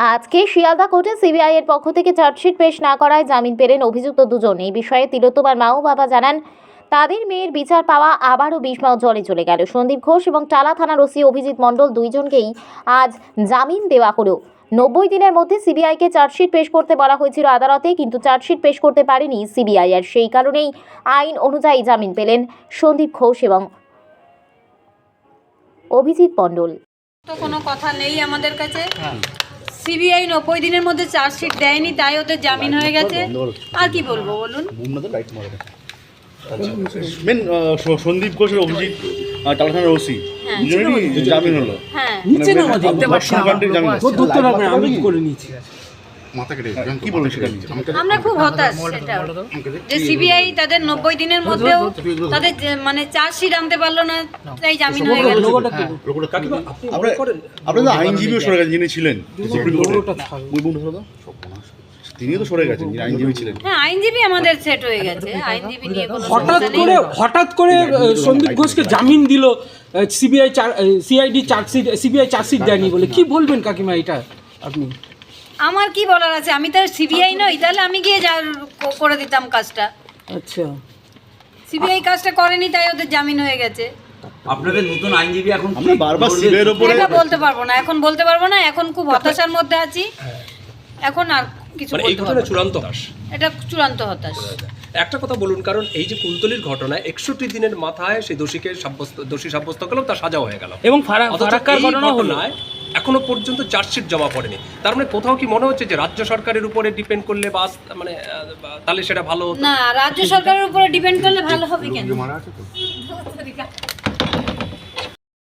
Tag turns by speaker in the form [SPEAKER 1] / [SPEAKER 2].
[SPEAKER 1] আজকে শিয়ালদা কোর্টে সিবিআই এর পক্ষ থেকে চার্জশিট পেশ না করায় জামিন পেলেন অভিযুক্ত দুজন। এই বিষয়ে তিলোত্তমার মা ও বাবা জানান, তাদের মেয়ের বিচার পাওয়া আবারও বিস্ময় জলে চলে গেল। সন্দীপ ঘোষ এবং টালা থানার ওসি অভিজিৎ মণ্ডল দুইজনকেই আজ জামিন দেওয়া হলো। 90 দিনের মধ্যে সিবিআইকে চার্জশিট পেশ করতে বলা হয়েছিল আদালতে, কিন্তু চার্জশিট পেশ করতে পারেনি সিবিআই। আর সেই কারণেই আইন অনুযায়ী জামিন পেলেন সন্দীপ ঘোষ এবং অভিজিৎ মণ্ডল।
[SPEAKER 2] তো কোনো কথা নেই আমাদের কাছে। সিবিআই 90 দিনের মধ্যে চার্জশিট দেয়নি, তাই ওদের জামিন হয়ে গেছে। আর কি বলবো বলুন।
[SPEAKER 3] মেন সন্দীপ ঘোষ আর অভিজিৎ টালা থানার ওসি দুজনেরই জামিন হলো।
[SPEAKER 2] হ্যাঁ,
[SPEAKER 3] কি বলবেন সেটা?
[SPEAKER 2] আমরা খুব হতাশ সেটা যে সিবিআই তাদের 90 দিনের মধ্যেও তাদের মানে চার্জশিট আনতে পারলো না, তাই জামিন হয়ে গেল।
[SPEAKER 3] আপনাদের আইনজীবীও সরে গেছেন যিনি ছিলেন সুপ্রিম কোর্টে, তিনিও তো সরে গেছেন যিনি আইনজীবী ছিলেন।
[SPEAKER 2] হ্যাঁ, আইনজীবী আমাদের সেট হয়ে গেছে। আইনজীবী নিয়ে কোনো
[SPEAKER 4] হঠাৎ করে সন্দীপ ঘোষকে জামিন দিল সিবিআই চার্জশিট দেয়নি বলে। কি বলবেন কাকিমা এটা আপনি?
[SPEAKER 2] আমার কি বলার আছে, আমি তো সিবিআই নই, তাহলে আমি গিয়ে করে দিতাম কাজটা।
[SPEAKER 4] আচ্ছা,
[SPEAKER 2] সিবিআই কাজটা করেনি, তাই ওদের জামিন হয়ে গেছে।
[SPEAKER 5] আপনাদের নতুন আইনজীবী এখন
[SPEAKER 3] আমরা বারবার সিবিআই এর উপরে
[SPEAKER 2] এটা বলতে পারবো না, এখন বলতে পারবো না। এখন খুব হতাশার মধ্যে আছি। এখন আর কিছু
[SPEAKER 6] মানে এই
[SPEAKER 2] বলতে পারবো
[SPEAKER 6] ঘটনা
[SPEAKER 2] না।
[SPEAKER 6] চূড়ান্ত হতাশ।
[SPEAKER 2] এটা চূড়ান্ত হতাশ।
[SPEAKER 6] একটা কথা বলুন, কারণ এই যে কুলতলির ঘটনায় 61 দিনের মাথায় সেই দোষী সাব্যস্ত করলো, তার সাজাও হয়ে গেল
[SPEAKER 4] এবং
[SPEAKER 6] অথচ
[SPEAKER 4] ফারাক্কার
[SPEAKER 6] এই
[SPEAKER 4] ঘটনা হলো
[SPEAKER 6] ঘটনায় এখনো পর্যন্ত চার্জশিট জমা পড়েনি। তার মানে কোথাও কি মনে হচ্ছে যে রাজ্য সরকারের উপরে ডিপেন্ড করলে বাস মানে তাহলে সেটা ভালো হতো?
[SPEAKER 2] না, রাজ্য সরকারের উপরে ডিপেন্ড করলে ভালো হবে কেন?